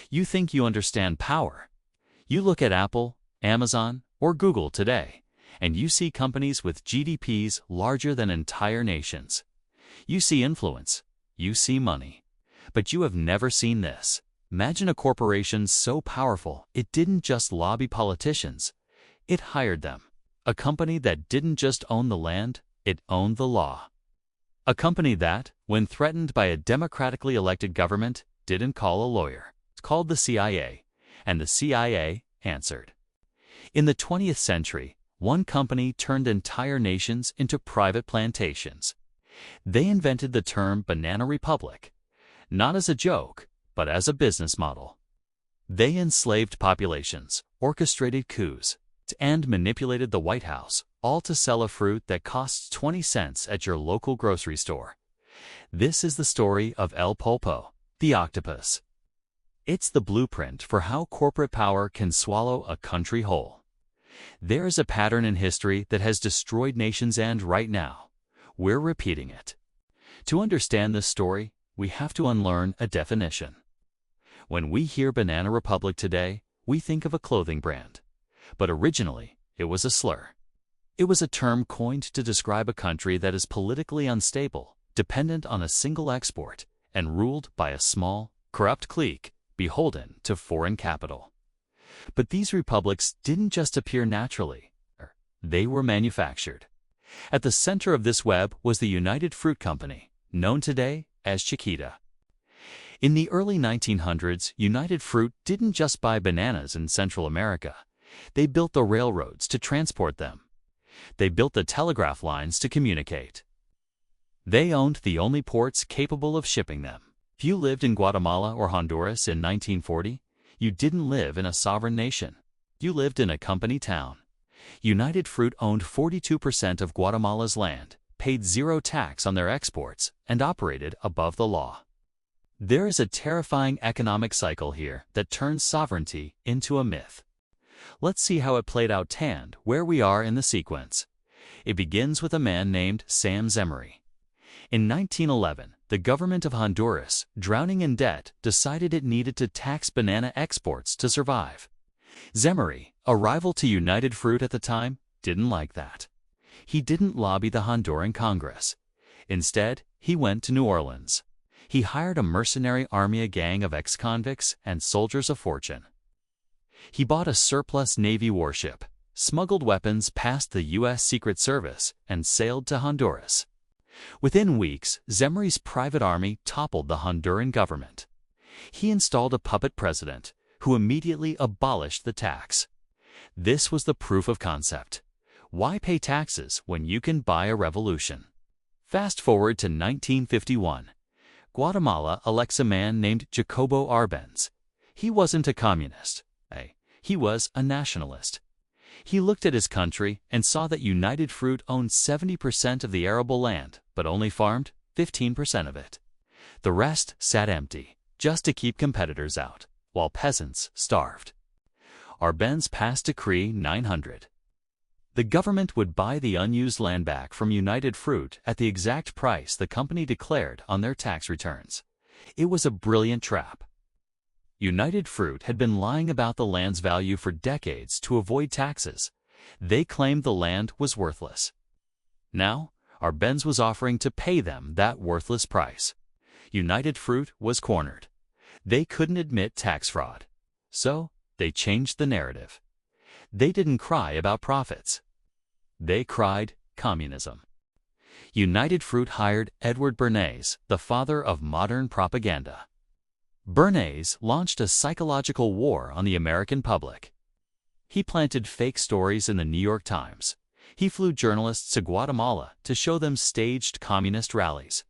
You think you understand power. You look at Apple, Amazon, or Google today, and you see companies with GDPs larger than entire nations. You see influence. You see money. But you have never seen this. Imagine a corporation so powerful it didn't just lobby politicians, it hired them. A company that didn't just own the land, it owned the law. A company that, when threatened by a democratically elected government, didn't call a lawyer. It's called the CIA, and the CIA answered. In the 20th century, one company turned entire nations into private plantations. They invented the term banana republic, not as a joke, but as a business model. They enslaved populations, orchestrated coups, and manipulated the White House, all to sell a fruit that costs 20 cents at your local grocery store. This is the story of El Pulpo, the octopus. It's the blueprint for how corporate power can swallow a country whole. There is a pattern in history that has destroyed nations, and right now, we're repeating it. To understand this story, we have to unlearn a definition. When we hear Banana Republic today, we think of a clothing brand. But originally, it was a slur. It was a term coined to describe a country that is politically unstable, dependent on a single export, and ruled by a small, corrupt clique beholden to foreign capital. But these republics didn't just appear naturally. They were manufactured. At the center of this web was the United Fruit Company, known today as Chiquita. In the early 1900s, United Fruit didn't just buy bananas in Central America. They built the railroads to transport them. They built the telegraph lines to communicate. They owned the only ports capable of shipping them. If you lived in Guatemala or Honduras in 1940, you didn't live in a sovereign nation. You lived in a company town. United Fruit owned 42% of Guatemala's land, paid zero tax on their exports, and operated above the law. There is a terrifying economic cycle here that turns sovereignty into a myth. Let's see how it played out where we are in the sequence. It begins with a man named Sam Zemurray. In 1911, the government of Honduras, drowning in debt, decided it needed to tax banana exports to survive. Zemurray, a rival to United Fruit at the time, didn't like that. He didn't lobby the Honduran Congress. Instead, he went to New Orleans. He hired a mercenary army, a gang of ex-convicts and soldiers of fortune. He bought a surplus Navy warship, smuggled weapons past the U.S. Secret Service, and sailed to Honduras. Within weeks, Zemurray's private army toppled the Honduran government. He installed a puppet president, who immediately abolished the tax. This was the proof of concept. Why pay taxes when you can buy a revolution? Fast forward to 1951. Guatemala elects a man named Jacobo Arbenz. He wasn't a communist. He was a nationalist. He looked at his country and saw that United Fruit owned 70% of the arable land, but only farmed 15% of it. The rest sat empty, just to keep competitors out, while peasants starved. Arbenz passed Decree 900. The government would buy the unused land back from United Fruit at the exact price the company declared on their tax returns. It was a brilliant trap. United Fruit had been lying about the land's value for decades to avoid taxes. They claimed the land was worthless. Now, Arbenz was offering to pay them that worthless price. United Fruit was cornered. They couldn't admit tax fraud. So, they changed the narrative. They didn't cry about profits. They cried communism. United Fruit hired Edward Bernays, the father of modern propaganda. Bernays launched a psychological war on the American public. He planted fake stories in the New York Times. He flew journalists to Guatemala to show them staged communist rallies.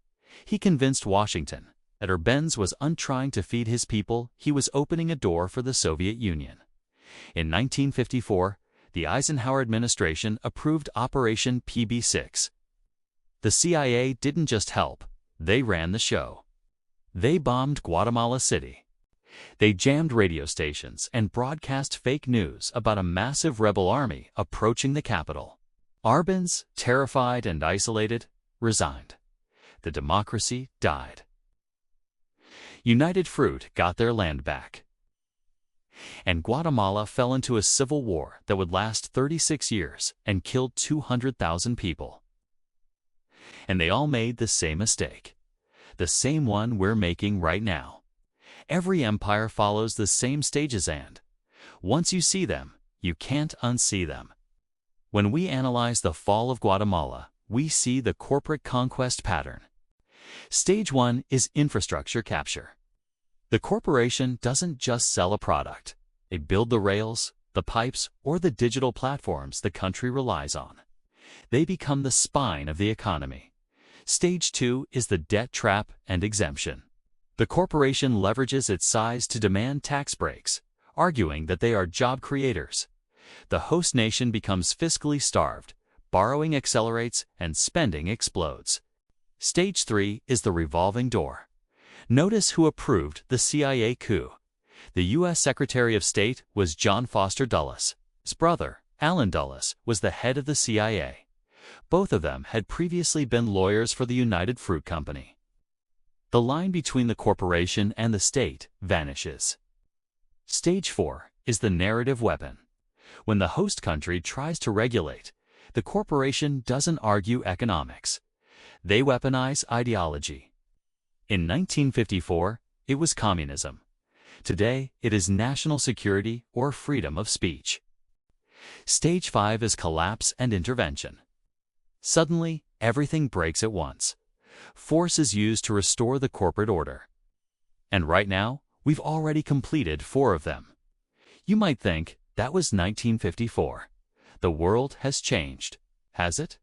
He convinced Washington that Arbenz was untrying to feed his people, he was opening a door for the Soviet Union. In 1954, the Eisenhower administration approved Operation PB6. The CIA didn't just help, they ran the show. They bombed Guatemala City. They jammed radio stations and broadcast fake news about a massive rebel army approaching the capital. Arbenz, terrified and isolated, resigned. The democracy died. United Fruit got their land back. And Guatemala fell into a civil war that would last 36 years and killed 200,000 people. And they all made the same mistake, the same one we're making right now. Every empire follows the same stages, and once you see them, you can't unsee them. When we analyze the fall of Guatemala, we see the corporate conquest pattern. Stage 1 is infrastructure capture. The corporation doesn't just sell a product. They build the rails, the pipes, or the digital platforms the country relies on. They become the spine of the economy. Stage 2 is the debt trap and exemption. The corporation leverages its size to demand tax breaks, arguing that they are job creators. The host nation becomes fiscally starved, borrowing accelerates, and spending explodes. Stage 3 is the revolving door. Notice who approved the CIA coup. The U.S. Secretary of State was John Foster Dulles. His brother, Allen Dulles, was the head of the CIA. Both of them had previously been lawyers for the United Fruit Company. The line between the corporation and the state vanishes. Stage 4 is the narrative weapon. When the host country tries to regulate, the corporation doesn't argue economics. They weaponize ideology. In 1954, it was communism. Today, it is national security or freedom of speech. Stage 5 is collapse and intervention. Suddenly, everything breaks at once. Force is used to restore the corporate order. And right now, we've already completed 4 of them. You might think, that was 1954. The world has changed, has it?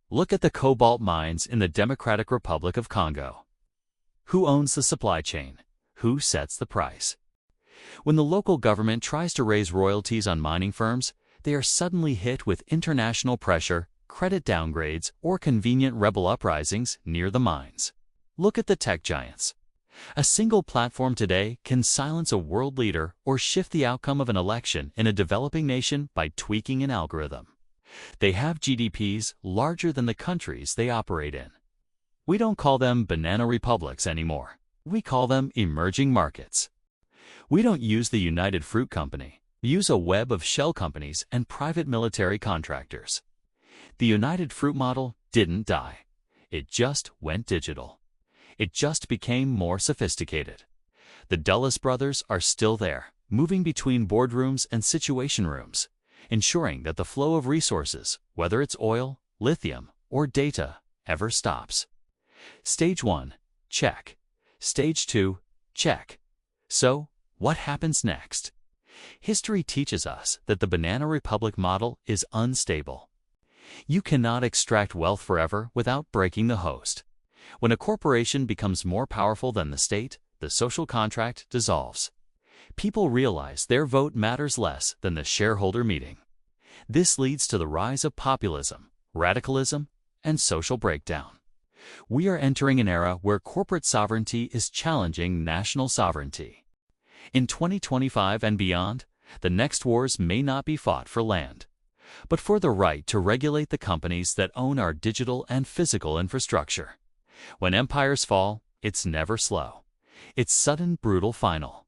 Look at the cobalt mines in the Democratic Republic of Congo. Who owns the supply chain? Who sets the price? When the local government tries to raise royalties on mining firms, they are suddenly hit with international pressure, credit downgrades, or convenient rebel uprisings near the mines. Look at the tech giants. A single platform today can silence a world leader or shift the outcome of an election in a developing nation by tweaking an algorithm. They have GDPs larger than the countries they operate in. We don't call them banana republics anymore. We call them emerging markets. We don't use the United Fruit Company. We use a web of shell companies and private military contractors. The United Fruit model didn't die. It just went digital. It just became more sophisticated. The Dulles brothers are still there, moving between boardrooms and situation rooms, ensuring that the flow of resources, whether it's oil, lithium, or data, ever stops. Stage 1, check. Stage 2, check. So, what happens next? History teaches us that the Banana Republic model is unstable. You cannot extract wealth forever without breaking the host. When a corporation becomes more powerful than the state, the social contract dissolves. People realize their vote matters less than the shareholder meeting. This leads to the rise of populism, radicalism, and social breakdown. We are entering an era where corporate sovereignty is challenging national sovereignty. In 2025 and beyond, the next wars may not be fought for land, but for the right to regulate the companies that own our digital and physical infrastructure. When empires fall, it's never slow. It's sudden, brutal, final.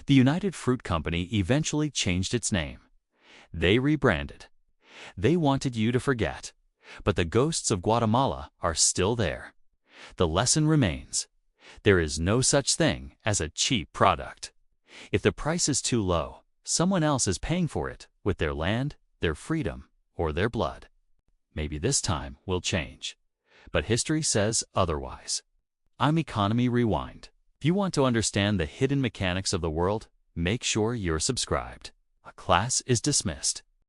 The United Fruit Company eventually changed its name. They rebranded. They wanted you to forget, but the ghosts of Guatemala are still there. The lesson remains. There is no such thing as a cheap product. If the price is too low, someone else is paying for it with their land, their freedom, or their blood. Maybe this time will change, but history says otherwise. I'm Economy Rewind. If you want to understand the hidden mechanics of the world, make sure you're subscribed. Class is dismissed.